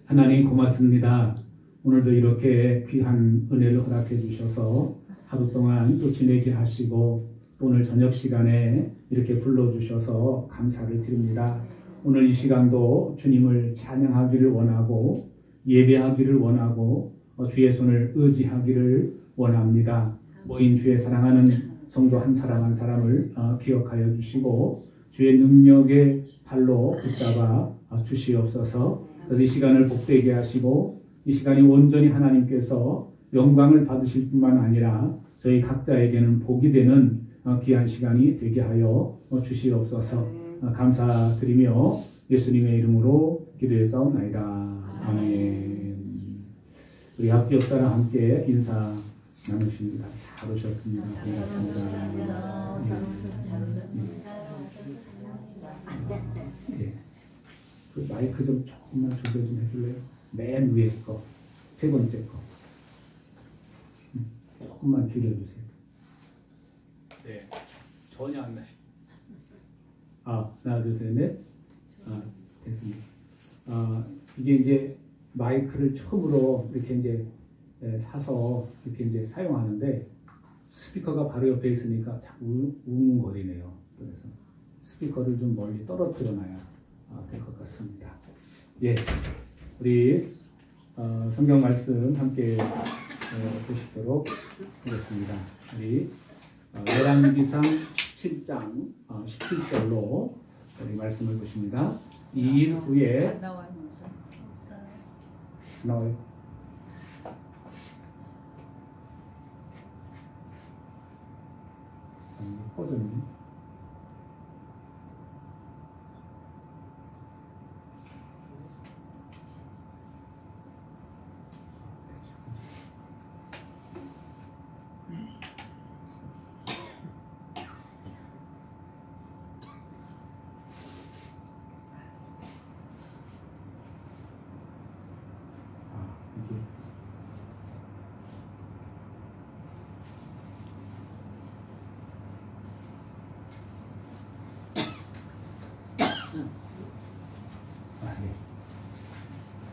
하나님 고맙습니다. 오늘도 이렇게 귀한 은혜를 허락해 주셔서 하루 동안 또 지내게 하시고 또 오늘 저녁 시간에 이렇게 불러주셔서 감사를 드립니다. 오늘 이 시간도 주님을 찬양하기를 원하고 예배하기를 원하고 주의 손을 의지하기를 원합니다. 모인 주의 사랑하는 성도 한 사람 한 사람을 기억하여 주시고 주의 능력의 발로 붙잡아 주시옵소서. 그래서 이 시간을 복되게 하시고 이 시간이 온전히 하나님께서 영광을 받으실 뿐만 아니라 저희 각자에게는 복이 되는 귀한 시간이 되게 하여 주시옵소서. 감사드리며 예수님의 이름으로 기도했사옵나이다. 아멘. 우리 앞뒤 옆사람 함께 인사 나누십니다. 잘 오셨습니다. 반갑습니다. 네. 그 마이크 좀 조금만 조절 좀 해줄래요? 맨 위에 거, 세 번째 거. 조금만 줄여주세요. 네. 전혀 안 나시. 하나, 둘, 셋, 넷. 됐습니다. 이게 이제 마이크를 처음으로 이렇게 이제 사서 이렇게 이제 사용하는데 스피커가 바로 옆에 있으니까 자꾸 웅웅거리네요. 그래서 스피커를 좀 멀리 떨어뜨려 놔야 될 것 같습니다. 예, 우리 성경 말씀 함께 보시도록 하겠습니다. 우리 열왕기상 17장 17절로 우리 말씀을 보십니다. 2일 후에 나와요. 꺼졌네.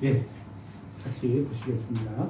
예, 다시 보시겠습니다.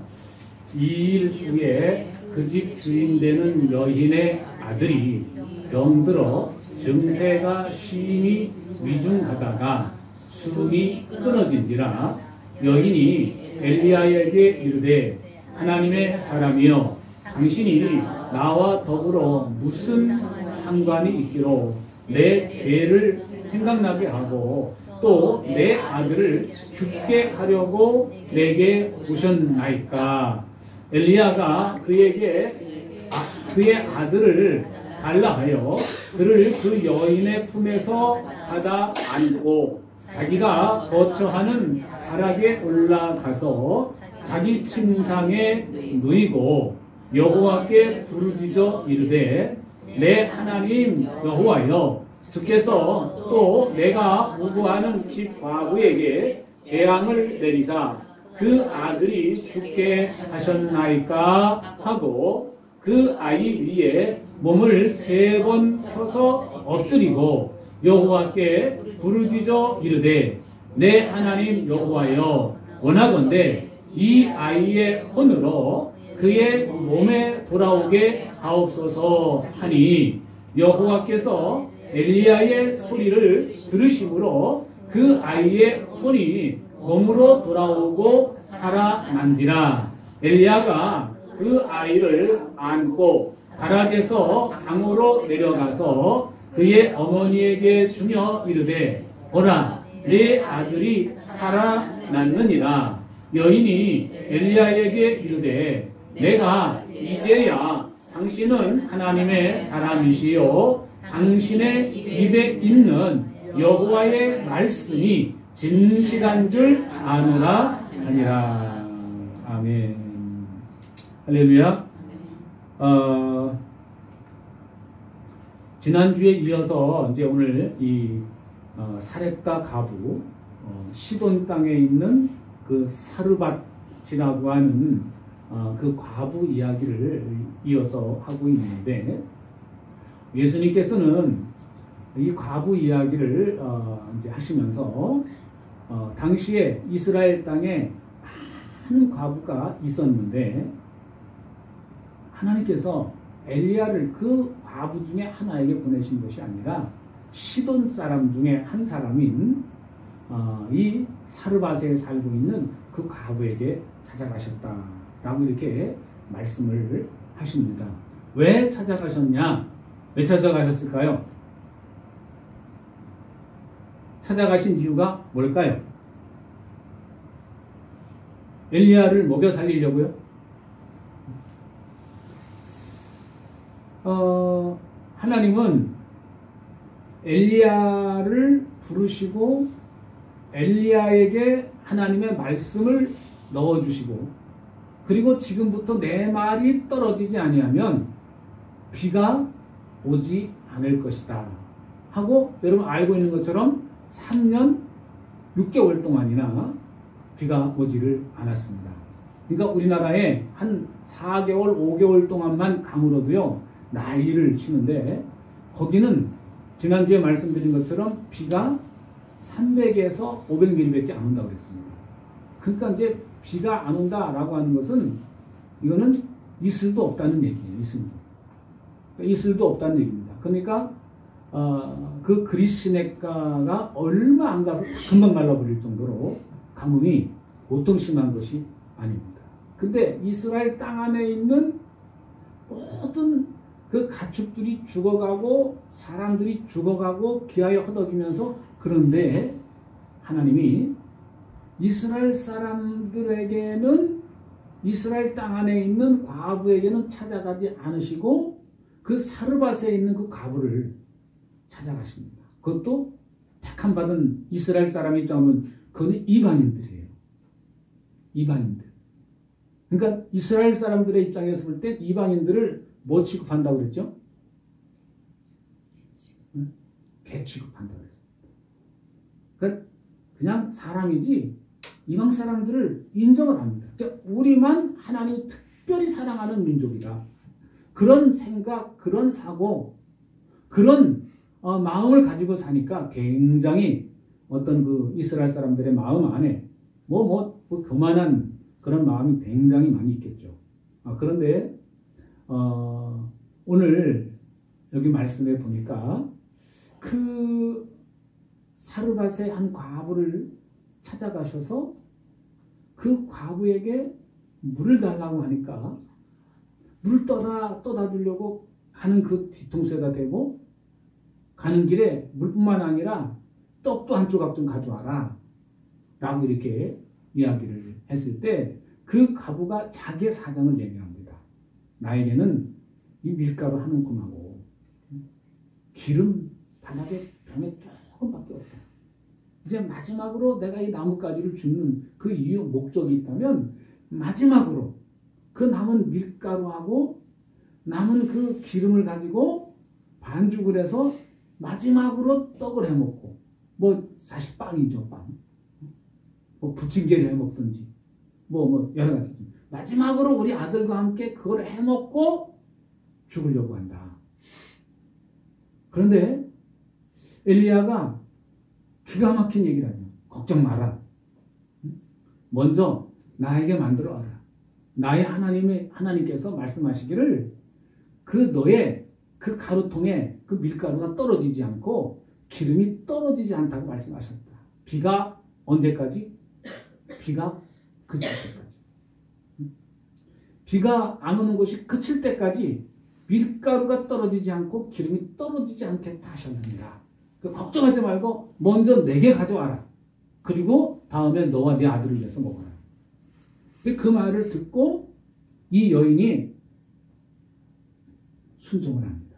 2일 후에 그 집 주인 되는 여인의 아들이 병들어 증세가 심히 위중하다가 숨이 끊어진지라 여인이 엘리야에게 이르되 하나님의 사람이여 당신이 나와 더불어 무슨 상관이 있기로 내 죄를 생각나게 하고 또 내 아들을 죽게 하려고 내게 오셨나이까. 엘리야가 그에게 그의 아들을 달라 하여 그를 그 여인의 품에서 받아 안고 자기가 거처하는 가락에 올라가서 자기 침상에 누이고 여호와께 부르짖어 이르되 내 하나님 여호와여 주께서 또 내가 무고하는 집 과부에게 재앙을 내리사 그 아들이 죽게 하셨나이까 하고 그 아이 위에 몸을 3번 펴서 엎드리고 여호와께 부르짖어 이르되 내 하나님 여호와여 원하건대 이 아이의 혼으로 그의 몸에 돌아오게 하옵소서 하니 여호와께서 엘리야의 소리를 들으심으로 그 아이의 혼이 몸으로 돌아오고 살아난지라. 엘리야가 그 아이를 안고 가락에서 강으로 내려가서 그의 어머니에게 주며 이르되 보라 내 아들이 살아났느니라. 여인이 엘리야에게 이르되 내가 이제야 당신은 하나님의 사람이시요 당신의 입에 있는 여호와의 말씀이 진실한 줄 아노라 하니라. 아멘. 할렐루야. 지난주에 이어서 이제 오늘 이 사렙과 가부 시돈 땅에 있는 그 사르밧이라고 하는 그 과부 이야기를 이어서 하고 있는데 예수님께서는 이 과부 이야기를 이제 하시면서 당시에 이스라엘 땅에 많은 과부가 있었는데 하나님께서 엘리야를 그 과부 중에 하나에게 보내신 것이 아니라 시돈 사람 중에 한 사람인 이 사르밧에 살고 있는 그 과부에게 찾아가셨다라고 이렇게 말씀을 하십니다. 왜 찾아가셨냐? 왜 찾아가셨을까요? 찾아가신 이유가 뭘까요? 엘리야를 먹여 살리려고요? 하나님은 엘리야를 부르시고 엘리야에게 하나님의 말씀을 넣어주시고 그리고 지금부터 내 말이 떨어지지 아니하면 비가 오지 않을 것이다 하고 여러분 알고 있는 것처럼 3년 6개월 동안이나 비가 오지를 않았습니다. 그러니까 우리나라에 한 4개월 5개월 동안만 가물어도요 난리를 치는데 거기는 지난주에 말씀드린 것처럼 비가 300에서 500mm밖에 안 온다고 그랬습니다. 그러니까 이제 비가 안 온다라고 하는 것은 이거는 이슬도 없다는 얘기예요. 이슬도 없다는 얘기입니다. 그러니까 그 그리스네가가 얼마 안 가서 금방 말라버릴 정도로 가뭄이 보통 심한 것이 아닙니다. 근데 이스라엘 땅 안에 있는 모든 그 가축들이 죽어가고 사람들이 죽어가고 기아에 허덕이면서 그런데 하나님이 이스라엘 사람들에게는 이스라엘 땅 안에 있는 과부에게는 찾아가지 않으시고 그 사르밧에 있는 그 과부를 찾아가십니다. 그것도 택함 받은 이스라엘 사람이 있자면 그건 이방인들이에요. 이방인들. 그러니까 이스라엘 사람들의 입장에서 볼 때 이방인들을 뭐 취급한다고 그랬죠? 개 취급한다고 그랬습니다. 그러니까 그냥 사람이지 이방 사람들을 인정을 합니다. 그러니까 우리만 하나님이 특별히 사랑하는 민족이다. 그런 생각, 그런 사고, 그런 마음을 가지고 사니까 굉장히 어떤 그 이스라엘 사람들의 마음 안에 교만한 그런 마음이 굉장히 많이 있겠죠. 그런데 오늘 여기 말씀에 보니까 그 사르밧의 한 과부를 찾아가셔서 그 과부에게 물을 달라고 하니까 물을 떠다 주려고 가는 그 뒤통수에다 대고 가는 길에 물뿐만 아니라 떡도 한 조각 좀 가져와라 라고 이렇게 이야기를 했을 때 그 과부가 자기의 사정을 얘기합니다. 나에게는 이 밀가루 한 움큼하고 기름 바닥에 병에 조금밖에 없다. 이제 마지막으로 내가 이 나뭇가지를 줍는 그 이유 목적이 있다면 마지막으로 그 남은 밀가루하고 남은 그 기름을 가지고 반죽을 해서 마지막으로 떡을 해먹고 사실 빵이죠. 빵. 부침개를 해먹든지 여러 가지. 마지막으로 우리 아들과 함께 그걸 해먹고 죽으려고 한다. 그런데 엘리야가 기가 막힌 얘기를 하죠. 걱정 마라. 먼저 나에게 만들어 와라. 나의 하나님께서 말씀하시기를 너의 그 가루통에 그 밀가루가 떨어지지 않고 기름이 떨어지지 않다고 말씀하셨다. 비가 언제까지? 비가 그칠 때까지. 비가 안 오는 곳이 그칠 때까지 밀가루가 떨어지지 않고 기름이 떨어지지 않겠다 하셨느니라. 걱정하지 말고 먼저 내게 가져와라. 그리고 다음에 너와 네 아들을 위해서 먹어라. 그 말을 듣고 이 여인이 순종을 합니다.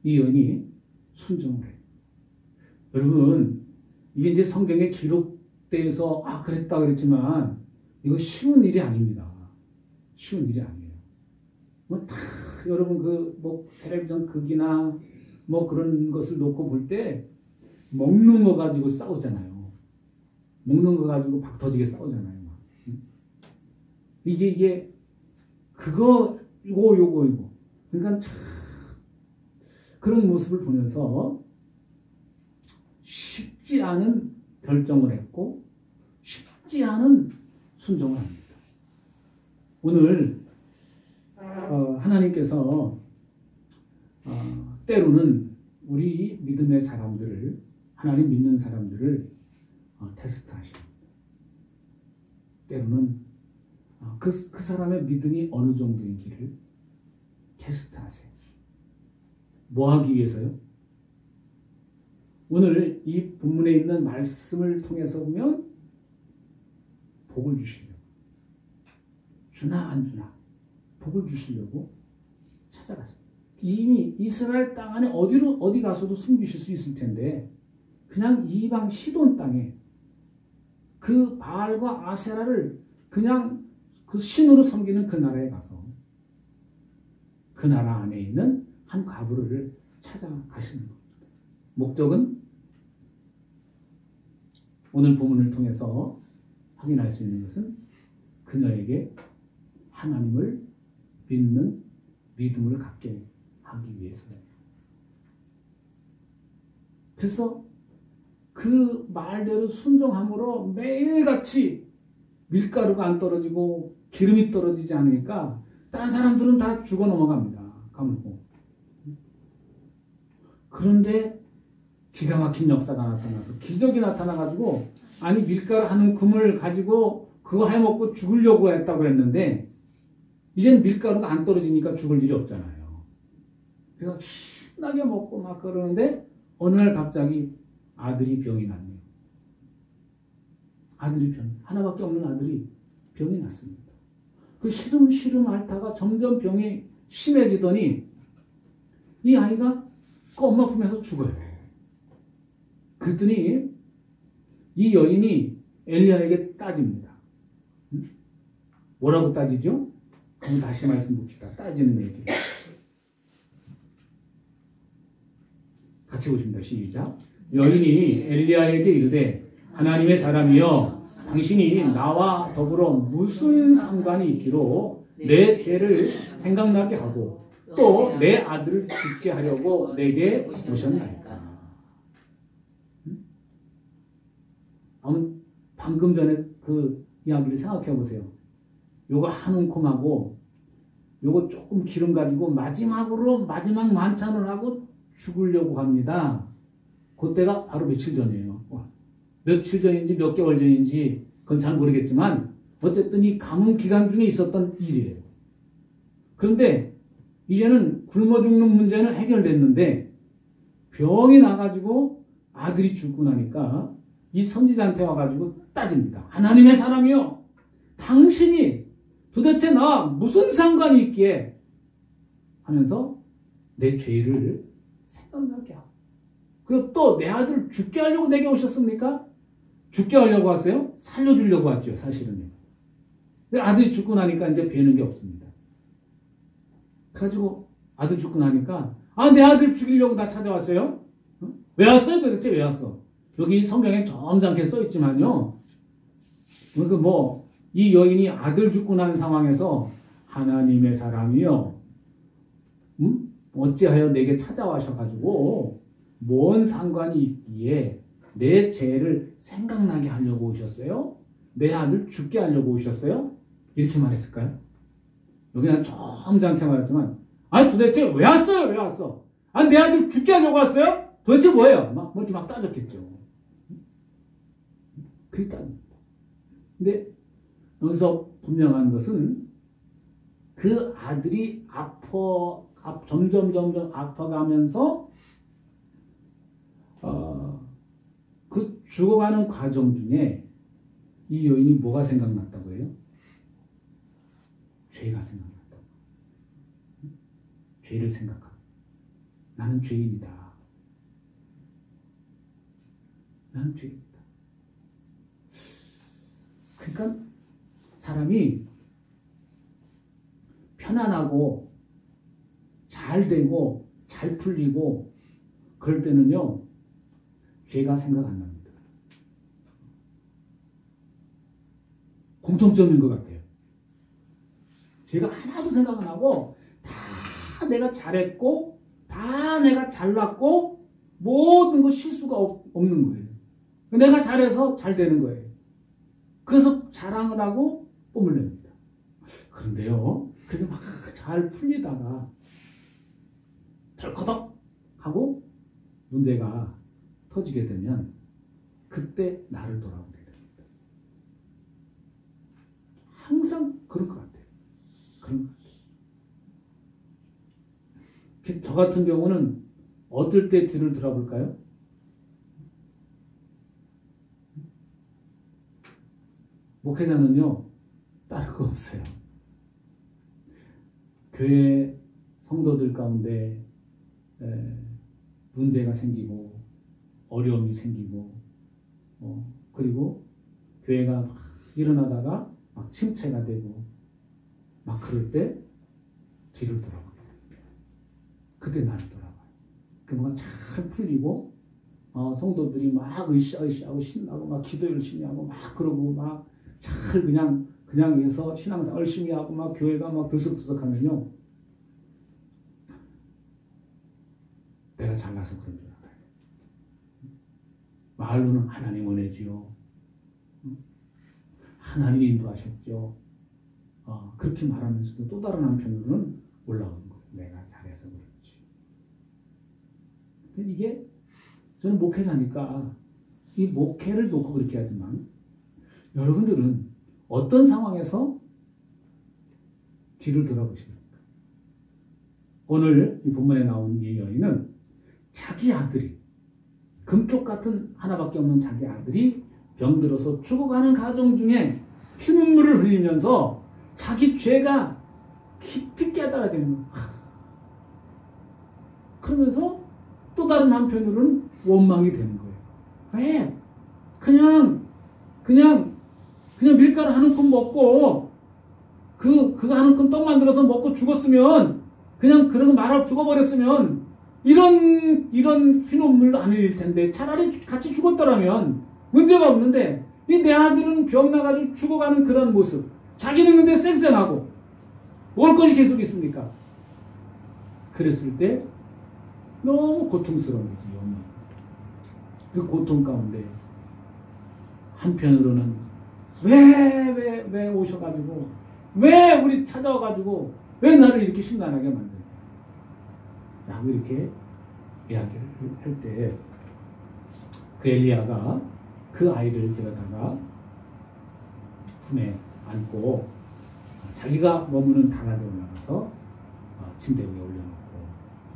이 여인이 순종을 해요. 여러분, 이게 이제 성경에 기록돼서 그랬다 그랬지만 이거 쉬운 일이 아닙니다. 쉬운 일이 아니에요. 여러분 텔레비전 극이나 그런 것을 놓고 볼 때 먹는 거 가지고 싸우잖아요. 먹는 거 가지고 박 터지게 싸우잖아요. 이게 이거. 그러니까 참 그런 모습을 보면서 쉽지 않은 결정을 했고 쉽지 않은 순종을 합니다. 오늘 하나님께서 때로는 우리 믿음의 사람들을, 하나님 믿는 사람들을 테스트하십니다. 때로는 그 사람의 믿음이 어느 정도인지를 테스트하세요. 뭐 하기 위해서요? 오늘 이 본문에 있는 말씀을 통해서 보면 복을 주시려고, 주나 안 주나 복을 주시려고 찾아가세요. 이미 이스라엘 땅 안에 어디 가서도 숨기실 수 있을 텐데 그냥 이방 시돈 땅에 그 바알과 아세라를 그냥 그 신으로 섬기는 그 나라에 가서 그 나라 안에 있는 한 과부를 찾아가시는 겁니다. 목적은 오늘 본문을 통해서 확인할 수 있는 것은 그녀에게 하나님을 믿는 믿음을 갖게 하기 위해서예요. 그래서 그 말대로 순종함으로 매일같이 밀가루가 안 떨어지고 기름이 떨어지지 않으니까 다른 사람들은 다 죽어 넘어갑니다. 가물고. 그런데 기가 막힌 역사가 나타나서 기적이 나타나가지고 아니 밀가루 한 움큼을 가지고 그거 해먹고 죽으려고 했다고 했는데 이젠 밀가루가 안 떨어지니까 죽을 일이 없잖아요. 그래서 신나게 먹고 막 그러는데 어느 날 갑자기 아들이 병이 났네요. 아들이 하나밖에 없는 아들이 병이 났습니다. 그 시름시름 앓다가 점점 병이 심해지더니 이 아이가 그 엄마 품에서 죽어요. 그랬더니 이 여인이 엘리야에게 따집니다. 뭐라고 따지죠? 그럼 다시 말씀 봅시다. 따지는 얘기. 같이 보십니다. 시작. 여인이 엘리야에게 이르되 하나님의 사람이여 당신이 나와 더불어 무슨 상관이 있기로 내 죄를 생각나게 하고 또 내 아들을 죽게 하려고 내게 오셨나이까. 방금 전에 그 이야기를 생각해 보세요. 요거 한 움큼하고 요거 조금 기름 가지고 마지막 만찬을 하고 죽으려고 합니다. 그때가 바로 며칠 전이에요. 며칠 전인지 몇 개월 전인지 그건 잘 모르겠지만 어쨌든 이 가뭄 기간 중에 있었던 일이에요. 그런데 이제는 굶어 죽는 문제는 해결됐는데 병이 나가지고 아들이 죽고 나니까 이 선지자한테 와가지고 따집니다. 하나님의 사람이요, 당신이 도대체 나와 무슨 상관이 있기에 하면서 내 죄를 생각나게 하고 그리고 또 내 아들을 죽게 하려고 내게 오셨습니까? 죽게 하려고 왔어요? 살려주려고 왔죠, 사실은요. 아들이 죽고 나니까 이제 배는 게 없습니다. 그래가지고 아들 죽고 나니까 내 아들 죽이려고 나 찾아왔어요? 왜 왔어요? 도대체 왜 왔어? 여기 성경에 점잖게 써있지만요. 이 여인이 아들 죽고 난 상황에서 하나님의 사람이요, 어찌하여 내게 찾아와셔가지고 뭔 상관이 있기에 내 죄를 생각나게 하려고 오셨어요? 내 아들 죽게 하려고 오셨어요? 이렇게 말했을까요? 여기는 점잖게 말했지만 도대체 왜 왔어요? 왜 왔어? 내 아들 죽게 하려고 왔어요? 도대체 뭐예요? 이렇게 막 따졌겠죠. 그렇게 따집니다. 근데 여기서 분명한 것은 그 아들이 점점 아파가면서 그 죽어가는 과정 중에 이 여인이 뭐가 생각났다고 해요? 죄가 생각났다고. 죄를 생각하고 나는 죄인이다. 나는 죄인이다. 그러니까 사람이 편안하고 잘 되고 잘 풀리고 그럴 때는요, 죄가 생각 안 납니다. 공통점인 것 같아요. 죄가 하나도 생각 안 하고 다 내가 잘했고 다 내가 잘났고 모든 거 실수가 없는 거예요. 내가 잘해서 잘 되는 거예요. 그래서 자랑을 하고 뽐을 냅니다. 그런데요, 그게 막 잘 풀리다가 덜커덕 하고 문제가 터지게 되면 그때 나를 돌아보게 됩니다. 항상 그럴 것 같아요. 그런 것 같아요. 저 같은 경우는 어떨 때 뒤를 돌아볼까요? 목회자는요, 다른 거 없어요. 교회 성도들 가운데 문제가 생기고 어려움이 생기고 그리고 교회가 막 일어나다가 막 침체가 되고 막 그럴 때 뒤를 돌아봐요. 그때 나를 돌아봐요. 그 뭔가 잘 풀리고 성도들이 막 으쌰으쌰하고 신나고 막 기도 열심히 하고 막 그러고 막 잘 그냥 해서 신앙생활 열심히 하고 막 교회가 막 들썩들썩하면요, 내가 잘나서 그런 줄 알아요. 말로는 하나님 은혜지요. 하나님이 인도하셨죠. 그렇게 말하면서도 또 다른 한편으로는 올라오는 거예요. 내가 잘해서 그렇지. 이게 저는 목회자니까 이 목회를 놓고 그렇게 하지만 여러분들은 어떤 상황에서 뒤를 돌아보십니까? 오늘 이 본문에 나온 이 여인은 자기 아들이, 금쪽 같은 하나밖에 없는 자기 아들이 병들어서 죽어가는 가정 중에 피눈물을 흘리면서 자기 죄가 깊이 깨달아지는 거예요. 그러면서 또 다른 한편으로는 원망이 되는 거예요. 왜? 그냥 밀가루 한 움큼 먹고 그거 한 움큼 떡 만들어서 먹고 죽었으면, 그냥 그런 거 말하고 죽어버렸으면 이런 피눈물도 안 흘릴 텐데 차라리 같이 죽었더라면 문제가 없는데, 이 내 아들은 병 나가지고 죽어가는 그런 모습, 자기는 근데 쌩쌩하고 올 것이 계속 있습니까? 그랬을 때 너무 고통스러운 거지. 그 고통 가운데 한편으로는 왜 오셔가지고, 왜 우리 찾아와가지고, 왜 나를 이렇게 심란하게 만드냐 라고 이렇게 이야기를 할 때, 그 엘리야가 그 아이를 데려다가 품에 안고 자기가 머무는 단 아래 올라가서 침대 위에 올려놓고,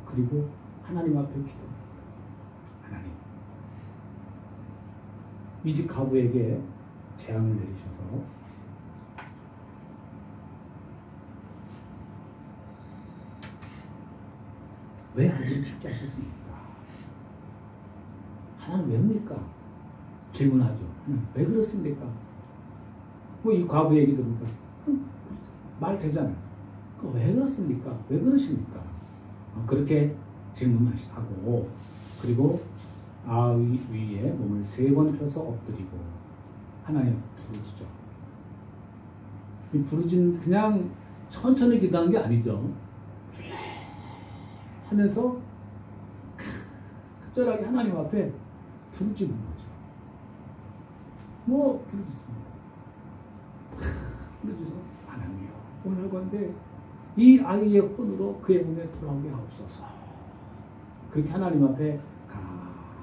그리고 하나님 앞에 기도합니다. 하나님, 이 집 가부에게 재앙을 내리셔서 왜 아들을 죽게 하셨습니까? 하나님 왜입니까? 질문하죠. 왜 그렇습니까? 뭐 이 과부 얘기 들으니까 말 되잖아요. 왜 그렇습니까? 왜 그러십니까? 그렇게 질문하고, 그리고 아위 위에 몸을 3번 펴서 엎드리고 하나님 부르짖죠. 이 부르짖는 그냥 천천히 기도하는 게 아니죠. 하면서 간절하게 하나님 앞에 부르짖는 거죠. 뭐 부르짖습니다. 부르짖어서 하나님이여, 오늘 건데 이 아이의 혼으로 그의 몸에 돌아오게 하옵소서. 그렇게 하나님 앞에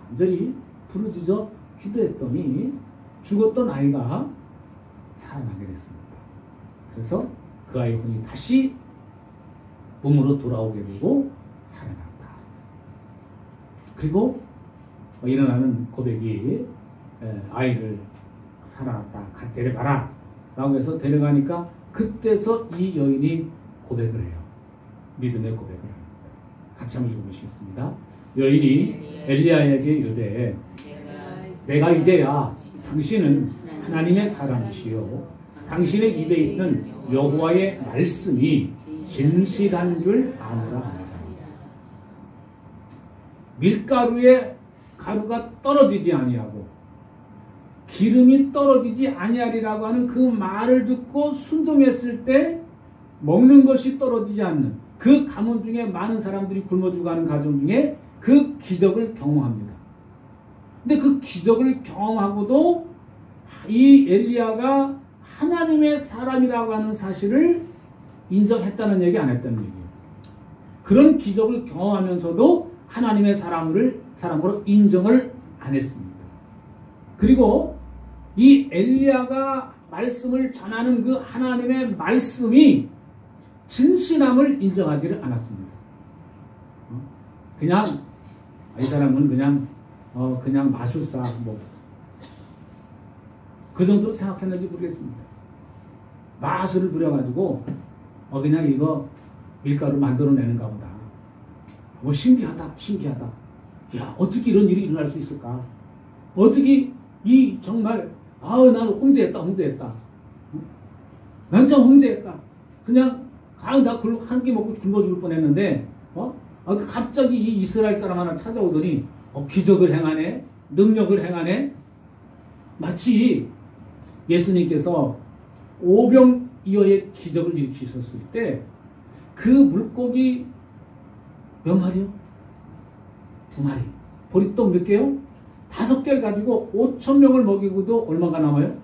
간절히 부르짖어 기도했더니 죽었던 아이가 살아나게 됐습니다. 그래서 그 아이의 혼이 다시 몸으로 돌아오게 되고 살아났다. 그리고 일어나는 고백이 아이를 살아났다, 데려가라 라고 해서 데려가니까 그때서 이 여인이 고백을 해요. 믿음의 고백을 합니다. 같이 한번 읽어보시겠습니다. 여인이 엘리야에게 이르되 내가 이제야 당신은 하나님의 사람이시요 당신의 입에 있는 여호와의 말씀이 진실한 줄 아노라 하니라. 밀가루에 가루가 떨어지지 아니하고 기름이 떨어지지 아니하리라고 하는 그 말을 듣고 순종했을 때 먹는 것이 떨어지지 않는 그 가문 중에 많은 사람들이 굶어 죽어가는 가정 중에 그 기적을 경험합니다. 근데 그 기적을 경험하고도 이 엘리야가 하나님의 사람이라고 하는 사실을 인정했다는 얘기, 안 했다는 얘기예요. 그런 기적을 경험하면서도 하나님의 사람으로 인정을 안 했습니다. 그리고 이 엘리야가 말씀을 전하는 그 하나님의 말씀이 진실함을 인정하지를 않았습니다. 그냥 이 사람은 그냥 마술사 그 정도로 생각했는지 모르겠습니다. 마술을 부려가지고 그냥 이거 밀가루 만들어내는가 보다. 신기하다. 야, 어떻게 이런 일이 일어날 수 있을까? 어떻게 정말 나는 홍제했다. 난 참 홍제했다. 그냥 나 한 끼 먹고 굶어 죽을 뻔했는데 갑자기 이 이스라엘 사람 하나 찾아오더니 기적을 행하네, 능력을 행하네. 마치 예수님께서 오병이어의 기적을 일으키셨을 때 그 물고기 몇 마리요? 2마리. 보리떡 몇 개요? 5개를 가지고 5,000명을 먹이고도 얼마가 남아요?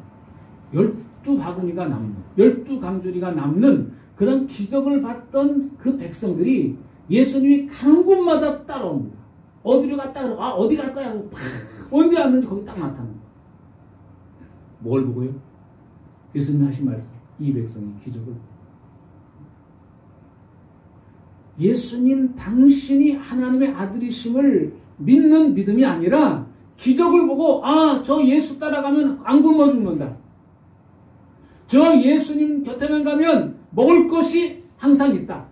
12바구니가 남는, 12강주리가 남는 그런 기적을 봤던 그 백성들이 예수님이 가는 곳마다 따라옵니다. 어디로 갔다 그러면 어디 갈 거야? 언제 왔는지 거기 딱 나타납니다. 뭘 보고요? 예수님이 하신 말씀, 이 백성이 기적을. 예수님 당신이 하나님의 아들이심을 믿는 믿음이 아니라 기적을 보고 저 예수 따라가면 안 굶어 죽는다. 저 예수님 곁에만 가면 먹을 것이 항상 있다.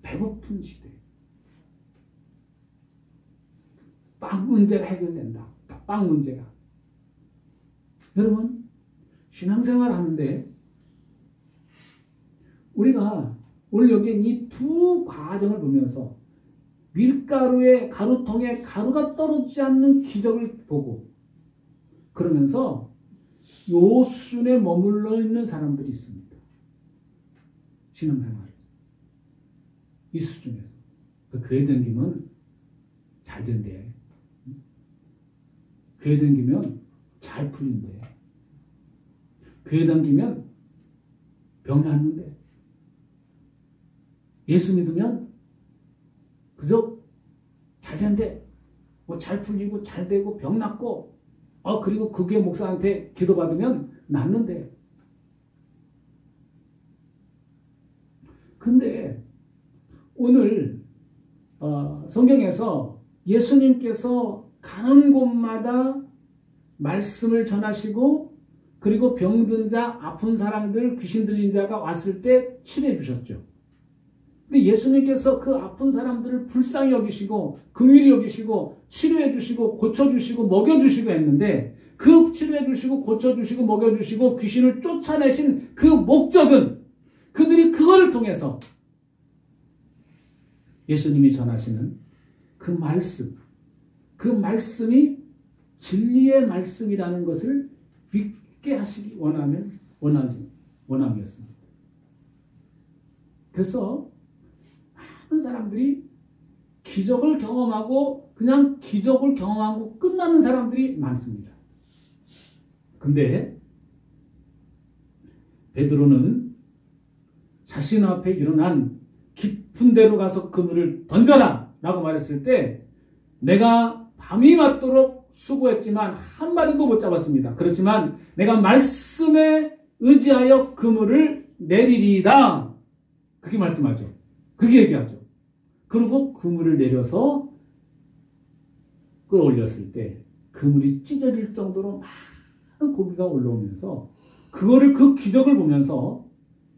배고픈 시대. 빵 문제가 해결된다. 빵 문제가. 여러분, 신앙생활 하는데 우리가 오늘 여기 이 두 과정을 보면서 밀가루에 가루통에 가루가 떨어지지 않는 기적을 보고 그러면서 요 수준에 머물러 있는 사람들이 있습니다. 신앙생활. 이 수준에서. 교회 다니면 잘 된대. 교회 다니면 잘 풀린대. 교회 다니면 병 낫는데. 예수 믿으면 그저 잘 된대. 잘 풀리고 잘 되고 병 낫고 그리고 그 교회 목사한테 기도받으면 낫는데. 근데 오늘 성경에서 예수님께서 가는 곳마다 말씀을 전하시고 그리고 병든 자, 아픈 사람들, 귀신 들린 자가 왔을 때 치료해 주셨죠. 근데 예수님께서 그 아픈 사람들을 불쌍히 여기시고 긍휼히 여기시고 치료해 주시고 고쳐 주시고 먹여 주시고 했는데 그 치료해 주시고 고쳐 주시고 먹여 주시고 귀신을 쫓아내신 그 목적은 그들이 그거를 통해서 예수님이 전하시는 그 말씀이 진리의 말씀이라는 것을 믿게 하시기 원함이었습니다. 그래서 많은 사람들이 기적을 경험하고 그냥 기적을 경험하고 끝나는 사람들이 많습니다. 근데 베드로는 자신 앞에 일어난 깊은 데로 가서 그물을 던져라 라고 말했을 때 내가 밤이 맞도록 수고했지만 한 마리도 못 잡았습니다. 그렇지만 내가 말씀에 의지하여 그물을 내리리이다. 그렇게 말씀하죠. 그렇게 얘기하죠. 그리고 그물을 내려서 끌어올렸을 때 그물이 찢어질 정도로 많은 고기가 올라오면서 그 기적을 보면서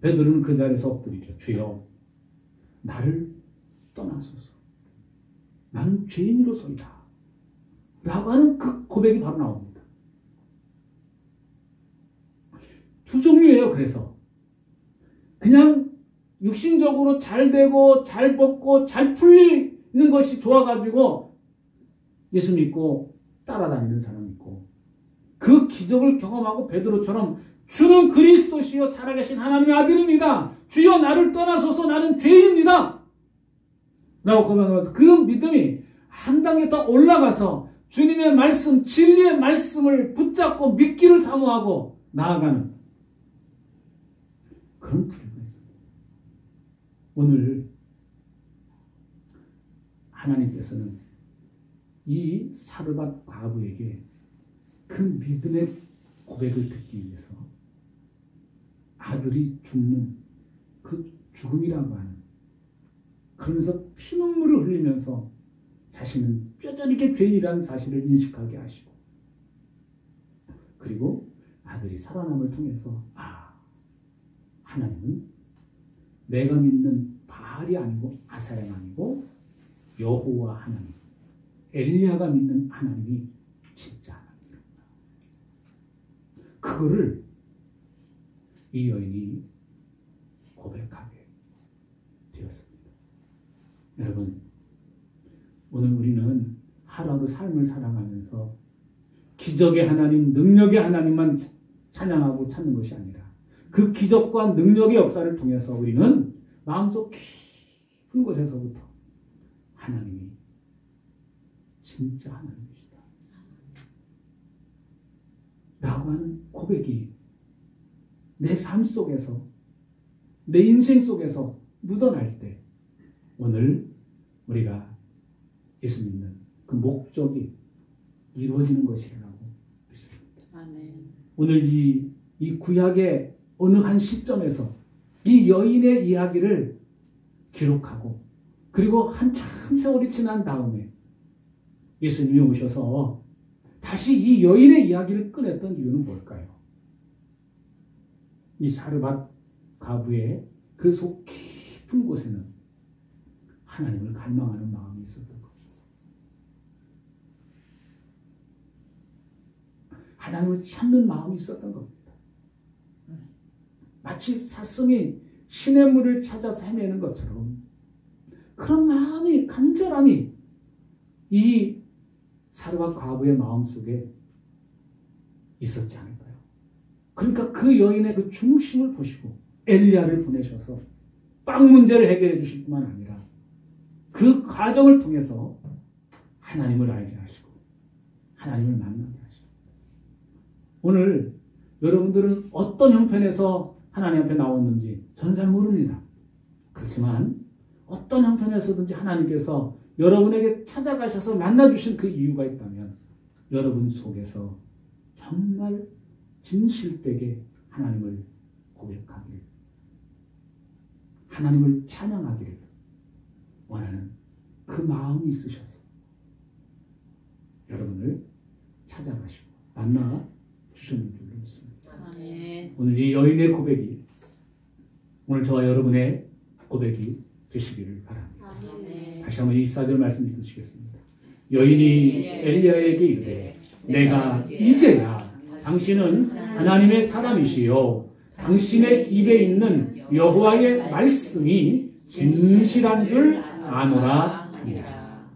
베드로는 그 자리에서 엎드리죠. 주여 나를 떠나소서. 나는 죄인으로서이다. 라고 하는 그 고백이 바로 나옵니다. 두 종류예요. 그래서 그냥 육신적으로 잘 되고 잘 먹고 잘 풀리는 것이 좋아가지고 예수 믿고 따라다니는 사람이 있고 그 기적을 경험하고 베드로처럼 주는 그리스도시요 살아계신 하나님의 아들입니다. 주여 나를 떠나소서 나는 죄인입니다. 라고 고백하면서 그 믿음이 한 단계 더 올라가서 주님의 말씀, 진리의 말씀을 붙잡고 믿기를 사모하고 나아가는 그런 부류가 있습니다. 오늘 하나님께서는 이 사르밧 과부에게 그 믿음의 고백을 듣기 위해서 아들이 죽는 그 죽음이라고 하는, 그러면서 피눈물을 흘리면서 자신은 뼈저리게 죄인이라는 사실을 인식하게 하시고, 그리고 아들이 살아남을 통해서 하나님은 내가 믿는 바알이 아니고 아사랴가 아니고 여호와 하나님, 엘리야가 믿는 하나님이 진짜 하나님이구나. 그거를 이 여인이 고백하게 되었습니다. 여러분, 오늘 우리는 하루하루 삶을 살아가면서 기적의 하나님, 능력의 하나님만 찬양하고 찾는 것이 아니라 그 기적과 능력의 역사를 통해서 우리는 마음속 깊은 곳에서부터 하나님이 진짜 하나님이시다 라고 하는 고백이 내 삶 속에서, 내 인생 속에서 묻어날 때 오늘 우리가 예수 믿는 그 목적이 이루어지는 것이라고 믿습니다. 아멘. 오늘 이 구약의 어느 한 시점에서 이 여인의 이야기를 기록하고, 그리고 한참 세월이 지난 다음에 예수님이 오셔서 다시 이 여인의 이야기를 꺼냈던 이유는 뭘까요? 이 사르밧 과부의 그 속 깊은 곳에는 하나님을 갈망하는 마음이 있었던 겁니다. 하나님을 찾는 마음이 있었던 겁니다. 마치 사슴이 시냇물을 찾아서 헤매는 것처럼 그런 마음이, 간절함이 이 사르밧 과부의 마음속에 있었지 않을까요? 그러니까 그 여인의 그 중심을 보시고 엘리야를 보내셔서 빵 문제를 해결해 주실 뿐만 아니라 그 과정을 통해서 하나님을 알게 하시고 하나님을 만나게 하시고, 오늘 여러분들은 어떤 형편에서 하나님 앞에 나왔는지 저는 잘 모릅니다. 그렇지만 어떤 형편에서든지 하나님께서 여러분에게 찾아가셔서 만나주신 그 이유가 있다면 여러분 속에서 정말 진실되게 하나님을 고백하길, 하나님을 찬양하기를 원하는 그 마음이 있으셔서 여러분을 찾아가시고 만나 주셨는 줄로 믿습니다. 아멘. 오늘 이 여인의 고백이 오늘 저와 여러분의 고백이 되시기를 바랍니다. 아멘. 다시 한번 이 4절 말씀 읽으시겠습니다. 여인이 엘리야에게 이르되 내가 이제야 당신은 하나님의 사람이시요 당신의 입에 있는 여호와의 말씀이 진실한 줄 아노라 하니라.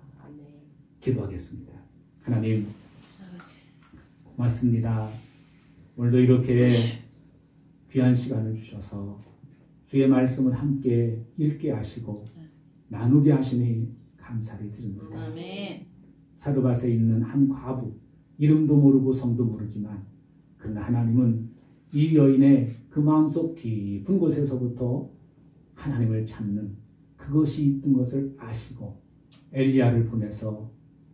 기도하겠습니다. 하나님 고맙습니다. 오늘도 이렇게 귀한 시간을 주셔서 주의 말씀을 함께 읽게 하시고 나누게 하시니 감사를 드립니다. 아멘. 사르밧에 있는 한 과부, 이름도 모르고 성도 모르지만 그러나 하나님은 이 여인의 그 마음속 깊은 곳에서부터 하나님을 찾는 그것이 있던 것을 아시고 엘리야를 보내서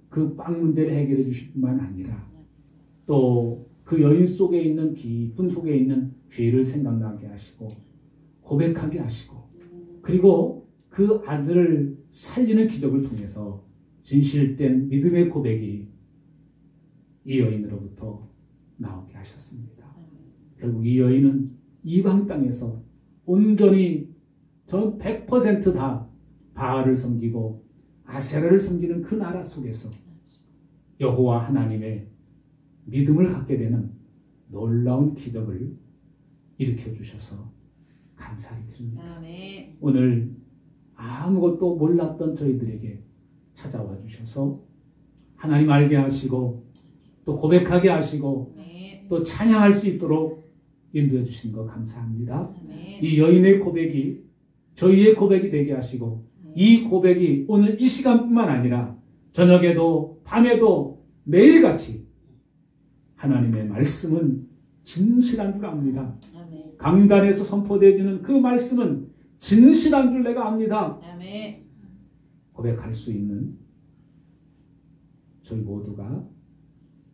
그 빵 문제를 해결해 주실 뿐만 아니라 또 그 여인 속에 있는 깊은 속에 있는 죄를 생각나게 하시고 고백하게 하시고, 그리고 그 아들을 살리는 기적을 통해서 진실된 믿음의 고백이 이 여인으로부터 나오게 하셨습니다. 결국 이 여인은 이방 땅에서 온전히 전 100% 다 바알을 섬기고 아세라를 섬기는 그 나라 속에서 여호와 하나님의 믿음을 갖게 되는 놀라운 기적을 일으켜 주셔서 감사를 드립니다. 아멘. 오늘 아무것도 몰랐던 저희들에게 찾아와 주셔서 하나님 알게 하시고 또 고백하게 하시고 아멘. 또 찬양할 수 있도록 인도해 주신 것 감사합니다. 아멘. 이 여인의 고백이 저희의 고백이 되게 하시고 이 고백이 오늘 이 시간뿐만 아니라 저녁에도 밤에도 매일같이 하나님의 말씀은 진실한 줄 압니다. 아멘. 강단에서 선포되어지는 그 말씀은 진실한 줄 내가 압니다. 아멘. 고백할 수 있는 저희 모두가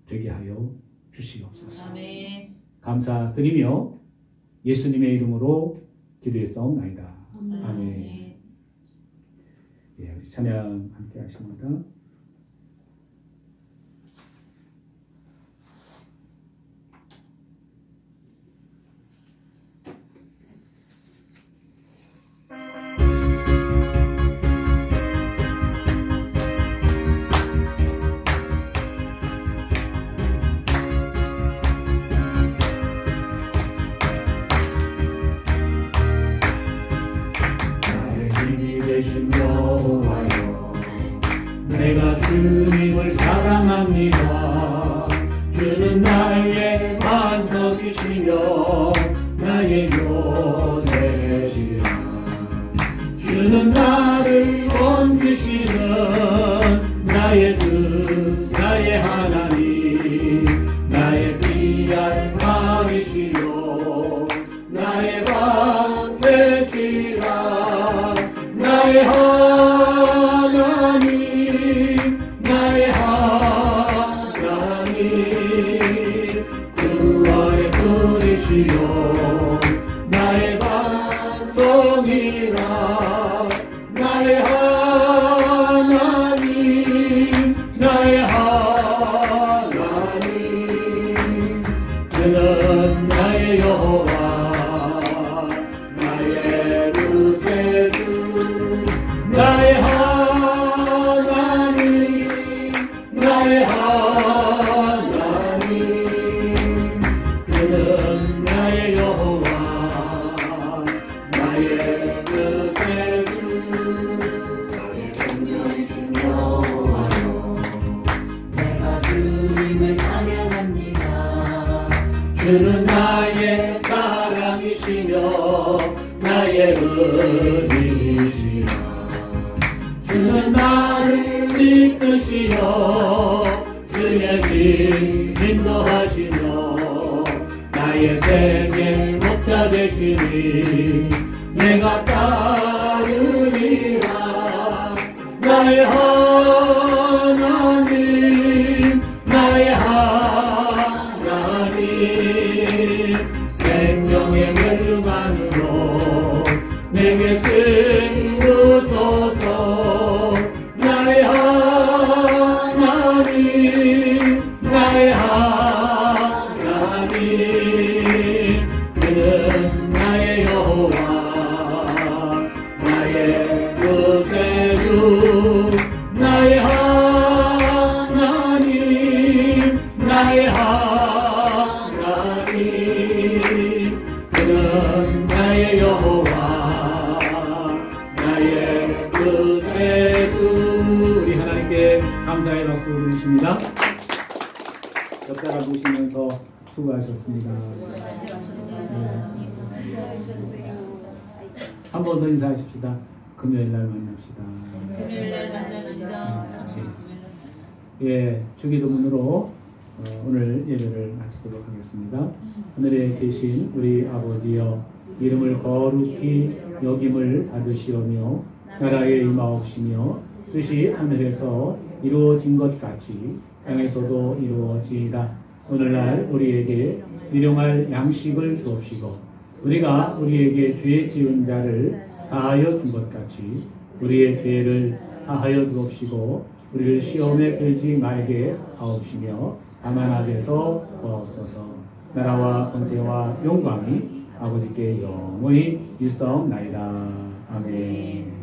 되게 하여 주시옵소서. 아멘. 감사드리며 예수님의 이름으로 기도했사옵나이다. 아멘. 예, 찬양 함께 하십니다. 내가 주님을 사랑합니다. 주는 나의 반석이시며 나의 요새시라. 주는 나를 건지시는 나의 주 나의 하나님, 나의 귀한 왕이시요 나의 방 되시라. 나의 나의 하나님 구원의 분이시요 나의 반석이라. 나의 하나님 나의 하나님 그는 나의 여호와 나의 구세주 나의 나의 하나님 그는 나의 여호와 나의 구세주 나의 생명이신 여호와여 내가 주님을 찬양합니다. 주는 나의 사랑이시며 나의 은이시라. 주는 나를 이끄시어 주의 길 인도하시며 나의 생의 목자 되시니 내가 따르리라. 나의 하나님 나의 하나님 생명의 멸류관으로 내게 세우소서. 나의 하나님 나의 하나님 그는 나의 여호와 나의 구세주 나의 하나님 나의 하나님 그는 나의 여호와 나의 구세주. 우리 하나님께 감사의 박수 드리십니다. 옆사람 보시면서 수고하셨습니다. 한 번 더 인사하십시다. 금요일날 만납시다. 금요일날 만납시다. 예, 주기도문으로 오늘 예배를 마치도록 하겠습니다. 하늘에 계신 우리 아버지여, 이름을 거룩히 여김을 받으시오며 나라에 임하옵시며 뜻이 하늘에서 이루어진 것 같이 땅에서도 이루어지이다. 오늘날 우리에게 일용할 양식을 주옵시고 우리가 우리에게 죄 지은 자를 사하여 준 것 같이 우리의 죄를 사하여 주옵시고 우리를 시험에 들지 말게 하옵시며 다만 악에서 구하옵소서. 나라와 권세와 영광이 아버지께 영원히 있사옵나이다. 아멘.